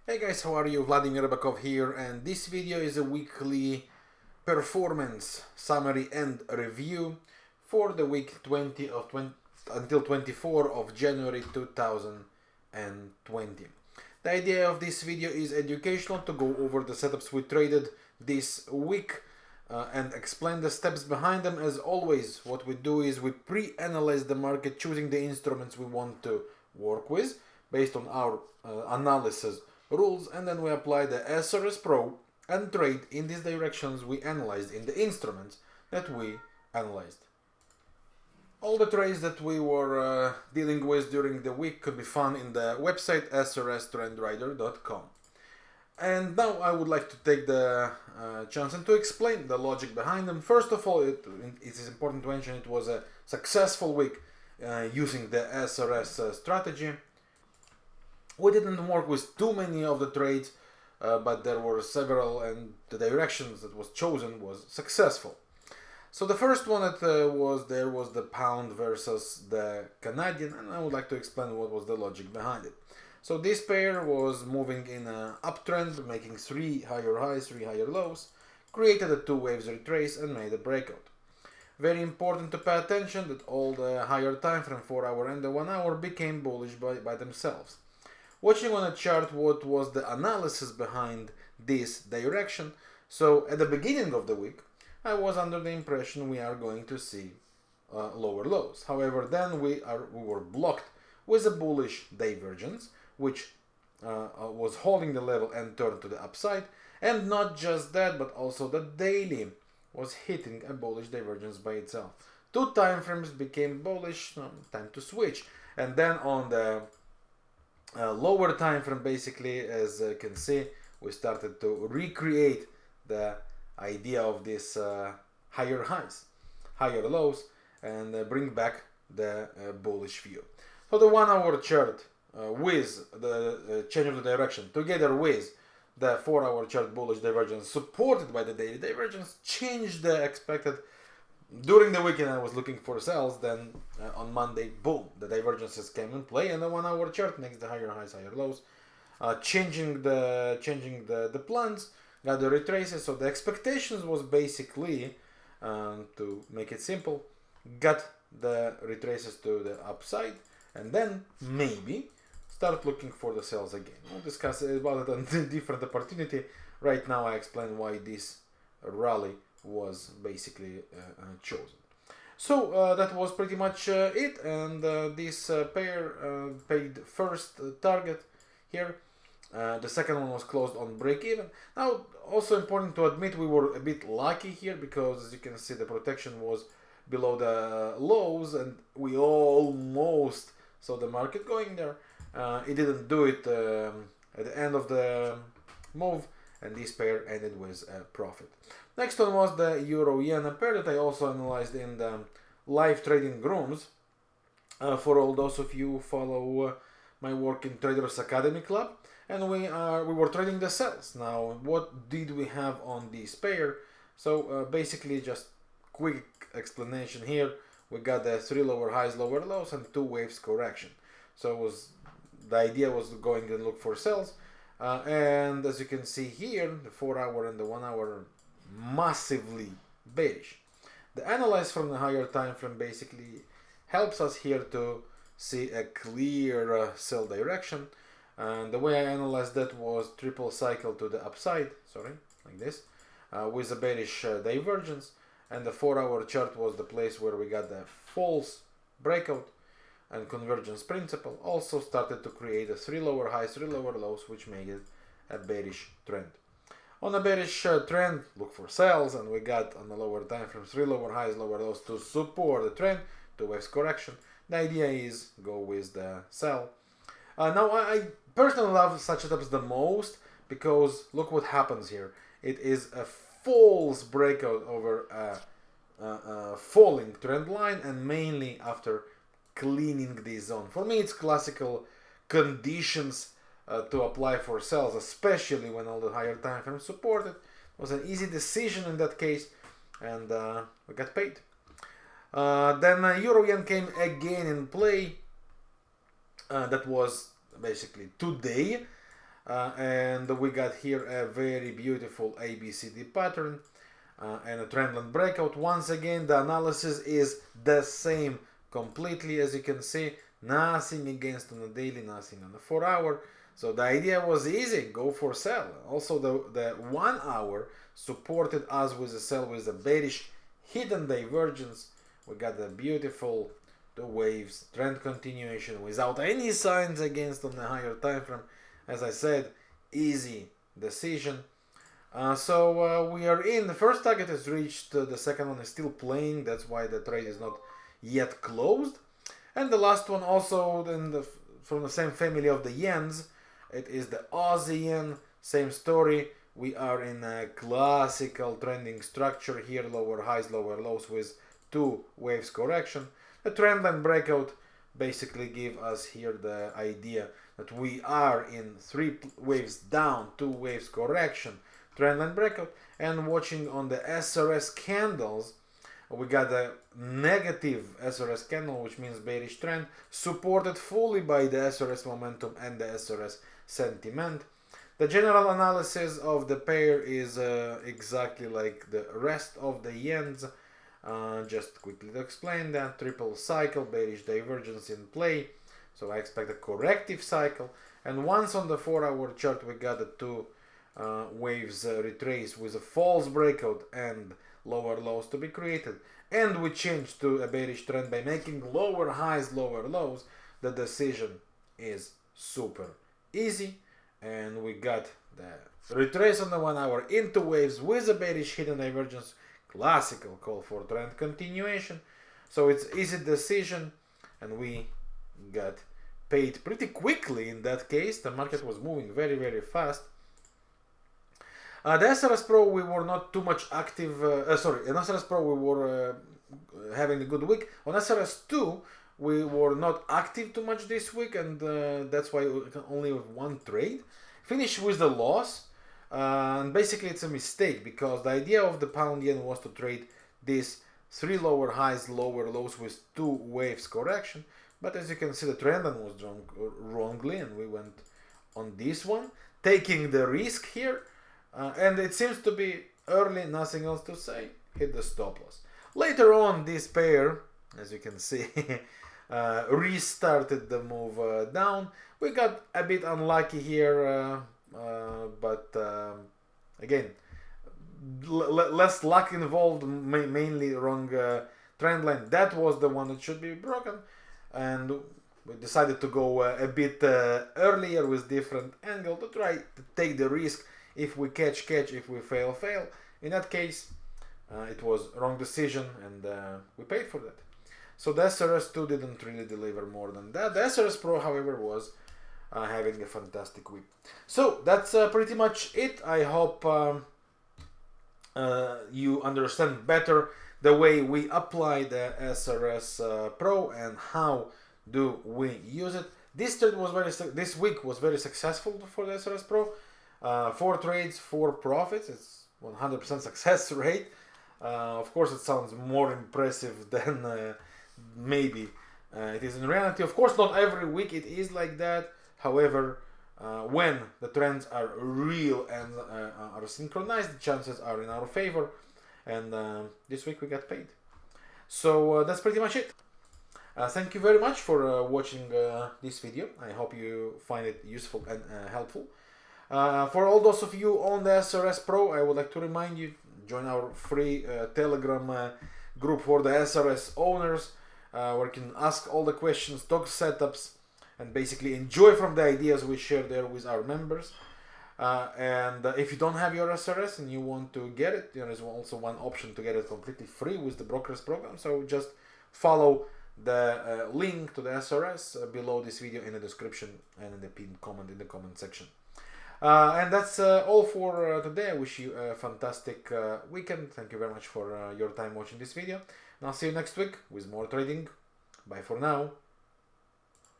Hey guys, how are you? Vladimir Ribakov here, and this video is a weekly performance summary and review for the week 20 of 20 until 24 of January 2020. The idea of this video is educational, to go over the setups we traded this week and explain the steps behind them. As always, what we do is we pre-analyze the market, choosing the instruments we want to work with based on our analysis rules, and then we apply the sRs Pro and trade in these directions we analyzed in the instruments that we analyzed. All the trades that we were dealing with during the week could be found in the website srstrendrider.com. And now I would like to take the chance and to explain the logic behind them. First of all, it is important to mention it was a successful week using the sRs strategy. We didn't work with too many of the trades, but there were several, and the directions that was chosen was successful. So the first one that was the pound versus the Canadian, and I would like to explain what was the logic behind it. So this pair was moving in an uptrend, making 3 higher highs, 3 higher lows, created a 2 waves retrace and made a breakout. Very important to pay attention that all the higher time frame 4 hour and the 1 hour became bullish by themselves. Watching on a chart what was the analysis behind this direction. So at the beginning of the week, I was under the impression we are going to see lower lows. However, then we were blocked with a bullish divergence, which was holding the level and turned to the upside. And not just that, but also the daily was hitting a bullish divergence by itself. 2 time frames became bullish, time to switch. And then on the lower time frame, basically, as you can see, we started to recreate the idea of this higher highs, higher lows, and bring back the bullish view. So the 1 hour chart with the change of the direction together with the 4 hour chart bullish divergence supported by the daily divergence changed the expected. During the weekend I was looking for sales, then on Monday, boom, the divergences came in play, and the 1 hour chart makes the higher highs, higher lows, changing the plans, got the retraces. So the expectations was basically, to make it simple, got the retraces to the upside, and then maybe start looking for the sales again. We'll discuss about it on a different opportunity. Right now I explain why this rally was basically chosen. So that was pretty much it, and this pair paid first target here. The second one was closed on break even. Now, also important to admit, we were a bit lucky here because, as you can see, the protection was below the lows, and we almost saw the market going there. It didn't do it at the end of the move, and this pair ended with a profit. Next one was the Euro-Yen, a pair that I also analyzed in the live trading rooms. For all those of you who follow my work in Traders Academy Club, and we were trading the sells. Now, what did we have on this pair? So basically, just quick explanation here. We got the 3 lower highs, lower lows, and 2 waves correction. So the idea was going and look for sells. And as you can see here, the 4 hour and the 1 hour massively bearish. The analyze from the higher time frame basically helps us here to see a clear sell direction. And the way I analyzed that was triple cycle to the upside, like this, with a bearish divergence. And the 4 hour chart was the place where we got the false breakout, and convergence principle also started to create a 3 lower highs, 3 lower lows, which made it a bearish trend. On a bearish trend, look for sells, and we got on the lower time frame 3 lower highs, lower lows to support the trend, 2 waves correction. The idea is go with the sell. Now I personally love such setups the most because look what happens here. It is a false breakout over a falling trend line, and mainly after cleaning this zone. For me, it's classical conditions to apply for sells, especially when all the higher time frames supported. It was an easy decision in that case, and we got paid. Then Euro-Yen came again in play. That was basically today. and we got here a very beautiful ABCD pattern and a trendline breakout. Once again, the analysis is the same completely, as you can see. Nothing against on the daily, nothing on the 4 hour. So the idea was easy, go for sell. Also the 1 hour supported us with a sell with a bearish hidden divergence. We got the beautiful two waves, trend continuation without any signs against on the higher time frame. As I said, easy decision. So we are in. The first target is reached, the second one is still playing, that's why the trade is not yet closed. And the last one also from the same family of the yens, it is the Aussie yen, same story. We are in a classical trending structure here, lower highs, lower lows with two waves correction. The trendline breakout basically give us here the idea that we are in 3 waves down, 2 waves correction, trendline breakout, and watching on the SRS candles, we got a negative SRS candle, which means bearish trend, supported fully by the SRS momentum and the SRS sentiment. The general analysis of the pair is exactly like the rest of the yens. Just quickly to explain that, triple cycle, bearish divergence in play, so I expect a corrective cycle. And once on the 4 hour chart we got the two waves retrace with a false breakout and lower lows to be created, and we change to a bearish trend by making lower highs, lower lows. The decision is super easy, and we got the retrace on the 1 hour into waves with a bearish hidden divergence, classical call for trend continuation. So it's easy decision, and we got paid pretty quickly in that case. The market was moving very, very fast. The SRS Pro, we were not too much active. In SRS Pro, we were having a good week. On SRS 2, we were not active too much this week, and that's why we can only have one trade. Finish with the loss, and basically it's a mistake, because the idea of the pound yen was to trade these 3 lower highs, lower lows with 2 waves correction. But as you can see, the trend line was drawn wrongly, and we went on this one, taking the risk here. And it seems to be early, nothing else to say, hit the stop loss. Later on, this pair, as you can see, restarted the move down. We got a bit unlucky here, but again, less luck involved, mainly wrong trend line. That was the one that should be broken, and we decided to go a bit earlier with different angle to try to take the risk. If we catch, if we fail, fail. In that case, it was wrong decision, and we paid for that. So the SRS2 didn't really deliver more than that. The SRS Pro, however, was having a fantastic week. So that's pretty much it. I hope you understand better the way we apply the SRS Pro and how do we use it. This week was very successful for the SRS Pro. 4 trades, 4 profits. It's 100% success rate. Of course, it sounds more impressive than maybe it is in reality. Of course, not every week it is like that. However, when the trends are real and are synchronized, the chances are in our favor. And this week we got paid. So that's pretty much it. Thank you very much for watching this video. I hope you find it useful and helpful. For all those of you on the SRS Pro, I would like to remind you, join our free Telegram group for the SRS owners, where you can ask all the questions, talk setups, and basically enjoy from the ideas we share there with our members. And if you don't have your SRS and you want to get it, there is also one option to get it completely free with the Brokers program. So just follow the link to the SRS below this video in the description and in the pinned comment in the comment section. And that's all for today. I wish you a fantastic weekend. Thank you very much for your time watching this video. And I'll see you next week with more trading. Bye for now.